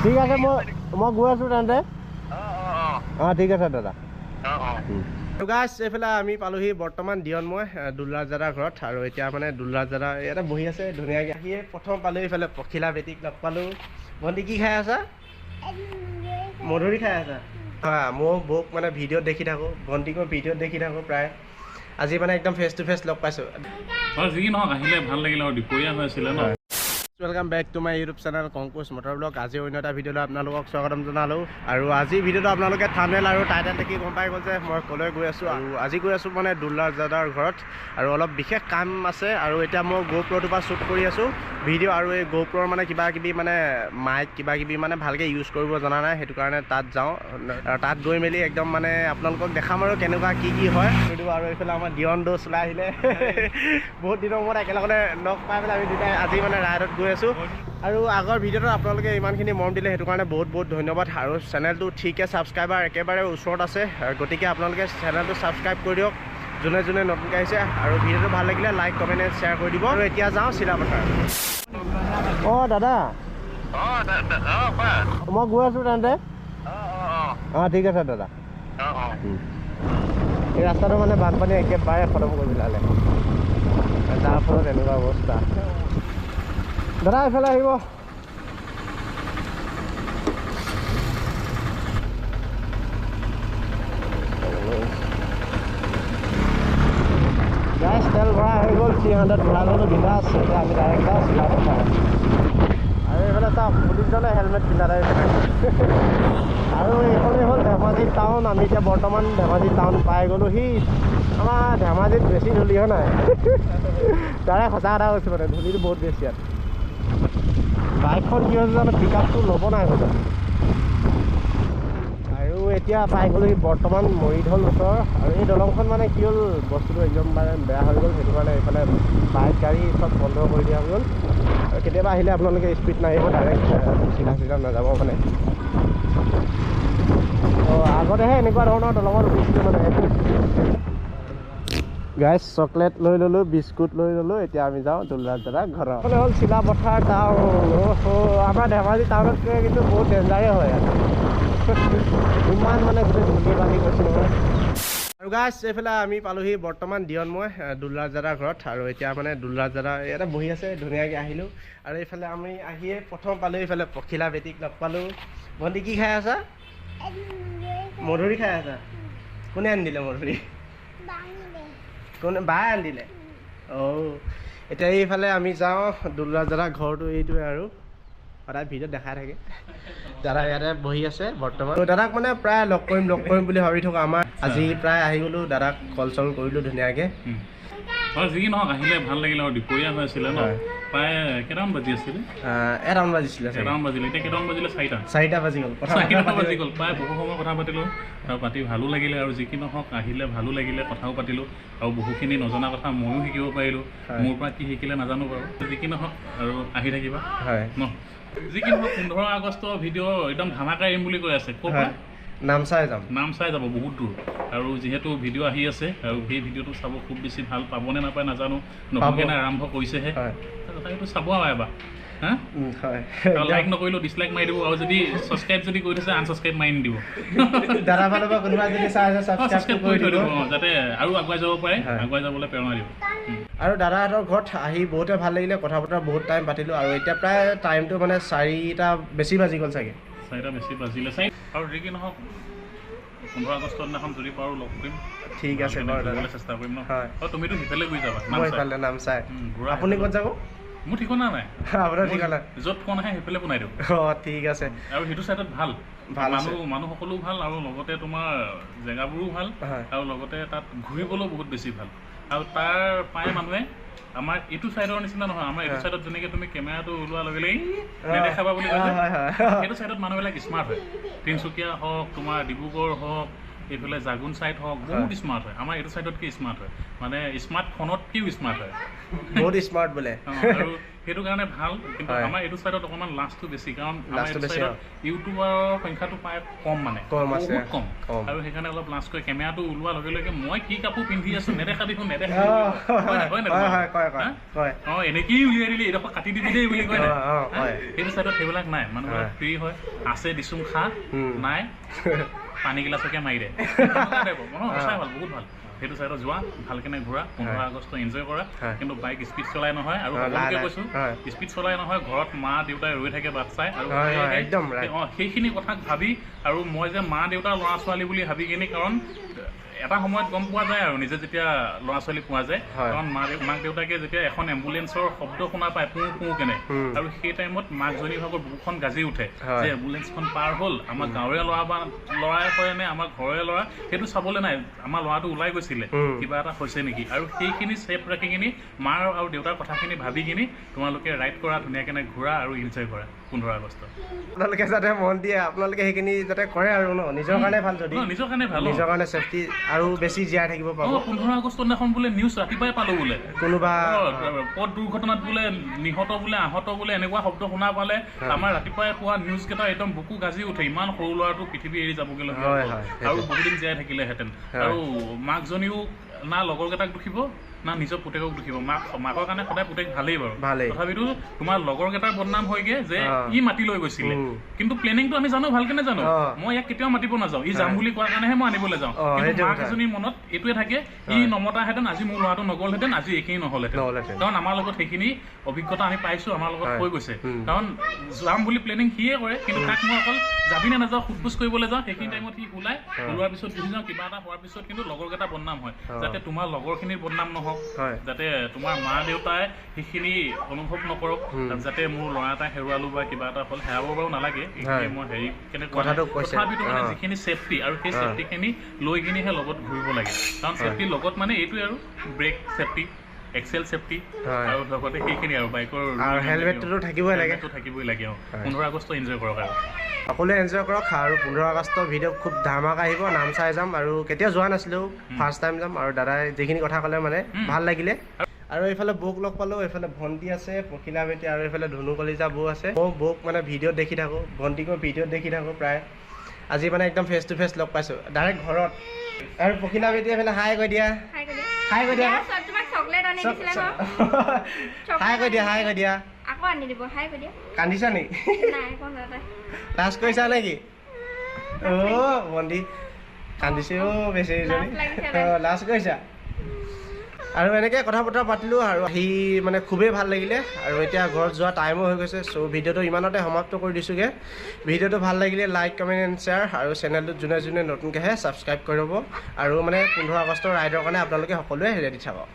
ঠিক আছে মই গৈ আছোঁ তেন্তে অঁ ঠিক আছে দাদা গাইছ এইফালে আমি পালোহি বৰ্তমান দিয়নময় দুলৰাজ দাদাৰ ঘৰত আৰু এতিয়া মানে দুলৰাজ দাদা ইয়াতে বহি আছে ধুনীয়াকৈ আহিয়ে প্ৰথম পালোঁ এইফালে পখিলা বেটিক লগ পালোঁ ভণ্টি কি খাই আছা মধুৰি খাই আছা হয় মই বৌক মানে ভিডিঅ'ত দেখি থাকোঁ ভণ্টিকো ভিডিঅ'ত দেখি থাকোঁ প্ৰায় আজি মানে একদম ফেচ টু ফেচ লগ পাইছোঁ যি নহওক আহিলে ভাল লাগিলে আৰু দুপৰীয়া হৈ আছিলে ন welcome back to my YouTube channel कंकुश मोटर ब्लॉग आज अन्य এটা ভিডিঅ'লৈ আপোনালোকক স্বাগতম জনালোঁ আৰু আজি ভিডিঅ'টো আপোনালোকে থাম্বনেল আৰু টাইটেল দেখি গম পাই গ'ল যে মই ক'লৈ গৈ আছোঁ আৰু আজি গৈ আছোঁ মানে দুলৰাজ দাদাৰ ঘৰত আৰু অলপ বিশেষ কাম আছে আৰু এতিয়া মই GoProটোৰ পৰা শ্বুট কৰি আছোঁ ভিডিঅ' আৰু এই GoProৰ মানে কিবা কিবি মানে মাইক কিবা কিবি মানে ভালকৈ ইউজ কৰিব জনা নাই সেইটো কাৰণে তাত যাওঁ তাত গৈ মেলি একদম মানে আপোনালোকক দেখাম আৰু কেনেকুৱা কি হয় আৰু এইফালে আমাৰ দিয়ন দোষ ওলাই আহিলে বহুত দিনৰ মূৰত একেলগতে লগ পাই পেলাই আমি দুটাই আজি মানে ৰাইডত গৈ আছোঁ আৰু আগৰ ভিডিঅ'টো আপোনালোকে ইমানখিনি মৰম দিলে সেইটো কাৰণে বহুত বহুত ধন্যবাদ আৰু চেনেলটো ঠিকে ছাবস্ক্ৰাইবাৰ একেবাৰে ওচৰত আছে গতিকে আপোনালোকে চেনেলটো ছাবস্ক্ৰাইব কৰি দিয়ক যোনে যোনে নতুনকৈ আহিছে আৰু ভিডিঅ'টো ভাল লাগিলে লাইক কমেণ্ট শ্বেয়াৰ কৰি দিব আৰু এতিয়া যাওঁ চিলাপথাৰ অঁ দাদা মই গৈ আছোঁ তেন্তে অঁ ঠিক আছে দাদা এই ৰাস্তাটো মানে বানপানী একেবাৰে খতম কৰি পেলালে যাৰ ফলত এনেকুৱা অৱস্থা দাদা এইফালে আহিব গেছ তেল ভৰা হৈ গ'ল 300 ভৰা গ'লো বিন্দাছ এতিয়া আমি ডাইৰেক্ট যাওঁ চিলাপথাৰ আৰু এইফালে চাওক পুলিচজনে হেলমেট পিন্ধা নাই আৰু এইখনেই হ'ল ধেমাজি টাউন আমি এতিয়া বৰ্তমান ধেমাজি টাউন পাই গ'লোহি আমাৰ ধেমাজিত বেছি ধূলি হয় নাই ডাইৰেক্ট সঁচা কথা কৈছোঁ মানে ধূলিটো বহুত বেছি ইয়াত বাইকখন কি হৈছে জানো পিক আপটো ল'ব নাই হৈছে আৰু এতিয়া পাই গ'লোহি বৰ্তমান মৰিধল ওচৰ আৰু এই দলংখন মানে কি হ'ল বস্তুটো একদম মানে বেয়া হৈ গ'ল সেইটো কাৰণে এইফালে বাইক গাড়ী চব বন্ধ কৰি দিয়া হৈ গ'ল আৰু কেতিয়াবা আহিলে আপোনালোকে স্পীড নাহিব ডাইৰেক্ট চিধা নাযাব মানে আগতেহে এনেকুৱা ধৰণৰ দলঙত উঠিছিলোঁ মানে গাইছ চকলেট লৈ ল'লোঁ বিস্কুট লৈ ল'লোঁ এতিয়া আমি যাওঁ দুলৰাজ দাদাৰ ঘৰত হ'ল চিলাপথাৰ টাউন আমাৰ ধেমাজি টাউনতকৈ কিন্তু বহুত ডেঞ্জাৰে হয় ইমান মানে গোটেই ধূলি বালি গৈছে নহয় আৰু গাইছ এইফালে আমি পালোহি বৰ্তমান দিয়নময় দুলৰাজ দাদাৰ ঘৰত আৰু এতিয়া মানে দুলৰাজ দাদা ইয়াতে বহি আছে ধুনীয়াকৈ আহিলোঁ আৰু এইফালে আমি আহিয়ে প্ৰথম পালোঁ এইফালে পখিলা বেটিক লগ পালোঁ ভণ্টি কি খাই আছা মধুৰি খাই আছা কোনে আনি দিলে মধুৰি কোনে বাই আনি দিলে এতিয়া এইফালে আমি যাওঁ দুলৰাজ দাদাৰ ঘৰটো এইটোৱে আৰু সদায় ভিডিঅ'ত দেখাই থাকে দাদা ইয়াতে বহি আছে বৰ্তমান দাদাক মানে প্ৰায় লগ কৰিম বুলি ভাবি থাকোঁ আমাৰ আজি প্ৰায় আহি গ'লোঁ দাদাক কল চল কৰিলোঁ ধুনীয়াকৈ যি নহওক আহিলে ভাল লাগিলে আৰু দুপৰীয়া হৈ আছিলে ন প্ৰায় কেইটামান বাজি আছিলে এটামান বাজিছিলে এটামান বাজিলে এতিয়া কেইটামান বাজিলে চাৰিটা বাজি গ'ল প্ৰায় বহু সময় কথা পাতিলোঁ আৰু পাতি ভালো লাগিলে আৰু যি কি নহওক আহিলে ভালো লাগিলে কথাও পাতিলোঁ আৰু বহুখিনি নজনা কথা ময়ো শিকিব পাৰিলোঁ মোৰ পৰা কি শিকিলে নাজানো বাৰু যি কি নহওক আৰু আহি থাকিবা হয় ন যি কি নহওক 15 আগষ্টৰ ভিডিঅ' একদম ধামাকা এৰিম বুলি কৈ আছে ক'ৰ পৰা নামচাই যাব বহুত দূৰ আৰু যিহেতু ভিডিঅ' আহি আছে আৰু সেই ভিডিঅ'টো চাব খুব বেছি ভাল পাবনে নাপায় নাজানো নতুনকৈ আৰম্ভ কৰিছেহে তথাপিতো চাব আৰু এবাৰ লাইক নকৰিলেও ডিছলাইক মাৰি দিব আৰু যদি ছাবস্ক্ৰাইব যদি কৰি থৈছে আনছাবস্ক্ৰাইব মাৰি নিদিব ছাবস্ক্ৰাইব কৰি থৈ দিব যাতে আৰু আগুৱাই যাব পাৰে আগুৱাই যাবলৈ প্ৰেৰণা দিব আৰু দাদাহঁতৰ ঘৰত আহি বহুতে ভাল লাগিলে কথা বতৰা বহুত টাইম পাতিলোঁ আৰু এতিয়া প্ৰায় টাইমটো মানে 4টা বেছি বাজি গ'ল চাগে 4টা বেছি বাজিলে আৰু যি কি নহওক 15 আগষ্টৰ দিনাখন যদি পাৰোঁ লগ কৰিম ঠিক আছে বাৰু যাবলৈ চেষ্টা কৰিম ন আৰু তুমিতো সিফালে গৈ যাবা নামচাই আপুনি ক'ত যাব মোৰ ঠিকনা নাই আপোনাৰ ঠিকনা য'ত ফোন আহে সেইফালে বনাই দিওঁ ঠিক আছে আৰু সেইটো চাইডত ভাল মানুহ সকলো ভাল আৰু লগতে তোমাৰ জেগাবোৰো ভাল আৰু লগতে তাত ঘূৰিবলৈও বহুত বেছি ভাল আৰু তাৰ প্ৰায় মানুহে আমাৰ এইটো চাইডৰ নিচিনা নহয় আমাৰ এইটো চাইডত যেনেকৈ তুমি কেমেৰাটো ওলোৱাৰ লগে লগে নেদেখাবা বুলি কৈছে সেইটো চাইডত মানুহবিলাক স্মাৰ্ট হয় তিনিচুকীয়া হওক তোমাৰ ডিব্ৰুগড় হওক এইফালে জাগুন চাইড হওক বহুত স্মাৰ্ট হয় আমাৰ এইটো চাইডতকৈ স্মাৰ্ট হয় মানে স্মাৰ্টফোনতকৈও স্মাৰ্ট হয় বহুত স্মাৰ্ট বোলে আৰু সেইটো কাৰণে ভাল কিন্তু আমাৰ এইটো চাইডত অকণমান লাজটো বেছি কাৰণ আমাৰ এইটো চাইডত ইউটিউবাৰৰ সংখ্যাটো প্ৰায় কম মানে বহুত কম আৰু সেইকাৰণে অলপ লাজ কৰে কেমেৰাটো ওলোৱাৰ লগে লগে মই কি কাপোৰ পিন্ধি আছো নেদেখা দেখোন নেদেখা এনেকেই উলিয়াই দিলে এইডোখৰ কাটি দিবি দেই বুলি কয় সেইটো চাইডত সেইবিলাক নাই মানুহবিলাক ফ্ৰী হয় আছে দিচোন খা নাই পানী গিলাচকে মাৰি দে সঁচাই ভাল বহুত ভাল সেইটো চাইডত যোৱা ভালকেনে ঘূৰা 15 আগষ্ট এনজয় কৰা কিন্তু বাইক স্পীড চলাই নহয় আৰু সকলোকে কৈছো স্পীড চলাই নহয় ঘৰত মা দেউতাই ৰৈ থাকে বাট চাই আৰু সেইখিনি কথা ভাবি আৰু মই যে মা দেউতাৰ ল'ৰা ছোৱালী বুলি ভাবি কিনি কাৰণ এটা সময়ত গম পোৱা যায় আৰু নিজে যেতিয়া ল'ৰা ছোৱালী পোৱা যায় কাৰণ মাক দেউতাকে যেতিয়া এখন এম্বুলেঞ্চৰ শব্দ শুনা পায় পুঁ পুঁ কেনে আৰু সেই টাইমত মাকজনী ভাগৰ বুকুখন গাজি উঠে যে এম্বুলেঞ্চখন পাৰ হ'ল আমাৰ গাঁৱৰে ল'ৰা বা ল'ৰাই হয় নে আমাৰ ঘৰৰে ল'ৰা সেইটো চাবলৈ নাই আমাৰ ল'ৰাটো ওলাই গৈছিলে কিবা এটা হৈছে নেকি আৰু সেইখিনি ছেফ ৰাখি কিনি মাৰ আৰু দেউতাৰ কথাখিনি ভাবি কিনি তোমালোকে ৰাইড কৰা ধুনীয়াকৈ ঘূৰা আৰু এনজয় কৰা 15 আগষ্ট আপোনালোকে যাতে মন দিয়ে আপোনালোকে সেইখিনি যাতে কৰে আৰু ন নিজৰ কাৰণে ভাল যদি নিজৰ কাৰণে ভাল নিজৰ কাৰণে ছেফটি আৰু বেছি জীয়াই থাকিব পাব 15 আগষ্ট দিনাখন বোলে নিউজ ৰাতিপুৱাই পালো বোলে কোনোবা পথ দুৰ্ঘটনাত বোলে নিহত বোলে আহত বোলে এনেকুৱা শব্দ শুনা পালে আমাৰ ৰাতিপুৱাই পোৱা নিউজ কেইটা একদম বুকু গাজি উঠে ইমান সৰু ল'ৰাটো পৃথিৱী এৰি যাবগৈ আৰু বহুদিন জীয়াই থাকিলেহেঁতেন আৰু মাকজনীও না লগৰ কেইটাক দুখিব না নিজৰ পুতেকক দুখিব মাকৰ কাৰণে সদায় পুতেক ভালেই বাৰু তথাপিতো তোমাৰ লগৰ কেইটাৰ বদনাম হয়গে যে ই মাতি লৈ গৈছিলে কিন্তু প্লেনিংটো আমি জানো ভালকে নাজানো মই ইয়াক কেতিয়াও মাতিব নাযাওঁ ই যাম বুলি কোৱাৰ কাৰণেহে মই আনিবলৈ যাওঁ কিন্তু মাক এজনীৰ মনত এইটোৱে থাকে ই নমতাহেঁতেন আজি মোৰ ল'ৰাটো নগ'লহেঁতেন আজি এইখিনি নহ'লহেঁতেন কাৰণ আমাৰ লগত সেইখিনি অভিজ্ঞতা আমি পাইছো আমাৰ লগত হৈ গৈছে কাৰণ যাম বুলি প্লেনিং সিয়ে কৰে কিন্তু তাক মই অকল যাবি নে নাযাওঁ সোধ পোছ কৰিবলৈ যাওঁ সেইখিনি টাইমত সি ওলাই ওলোৱাৰ পিছত গুচি যাওঁ কিবা এটা হোৱাৰ পিছত কিন্তু লগৰ কেইটা বদনাম হয় যাতে তোমাৰ লগৰখিনিৰ বদনাম নহওক যাতে তোমাৰ মা দেউতাই সেইখিনি অনুভৱ নকৰক যাতে মোৰ ল'ৰা এটা হেৰুৱালো বা কিবা এটা হ'ল হেৰাব বাৰু নালাগে এইখিনি মই হেৰি কেনেকুৱা তথাপিতো মানে যিখিনি ছেফটি আৰু সেই ছেফটিখিনি লৈ কিনিহে লগত ঘূৰিব লাগে কাৰণ ছেফটিৰ লগত মানে এইটোৱে আৰু ব্ৰেক ছেফটি এক্সেল ছেফটি আৰু লগতে সেইখিনি আৰু বাইকৰ হেলমেটটো থাকিবই লাগে 15 আগষ্ট এনজয় কৰক আৰু সকলোৱে এনজয় কৰক আৰু 15 আগষ্টৰ ভিডিঅ' খুব ধামাক আহিব নাম চাই যাম আৰু কেতিয়াও যোৱা নাছিলোঁ ফাৰ্ষ্ট টাইম যাম আৰু দাদাই যিখিনি কথা ক'লে মানে ভাল লাগিলে আৰু এইফালে বৌক লগ পালোঁ এইফালে ভণ্টি আছে পখিলা বেটী আৰু এইফালে ধনু কলিজা বৌ আছে বৌক মানে ভিডিঅ'ত দেখি থাকোঁ ভণ্টিকো ভিডিঅ'ত দেখি থাকোঁ প্ৰায় আজি মানে একদম ফেচ টু ফেচ লগ পাইছোঁ ডাইৰেক্ট ঘৰত আৰু পখিলা বেটী এইফালে হাই কৈ দিয়া হাই কৈ দিয়া হাই কৈ দিয়া আকৌ আনি দিব হাই কৈ দিয়া কান্দিছা নেকি নাই কোনটা লাজ কৰিছা নেকি অ' ভণ্টি কান্দিছে অ' বেচেৰীজনী লাজ কৰিছা আৰু এনেকৈ কথা বতৰা পাতিলোঁ আৰু আহি মানে খুবেই ভাল লাগিলে আৰু এতিয়া ঘৰত যোৱা টাইমো হৈ গৈছে চ' ভিডিঅ'টো ইমানতে সমাপ্ত কৰি দিছোঁগৈ ভিডিঅ'টো ভাল লাগিলে লাইক কমেণ্ট এণ্ড শ্বেয়াৰ আৰু চেনেলটোত যোনে যোনে নতুনকৈ আহে ছাবস্ক্ৰাইব কৰিব আৰু মানে 15 আগষ্টৰ ৰাইডৰ কাৰণে আপোনালোকে সকলোৱে ৰেডি থাকক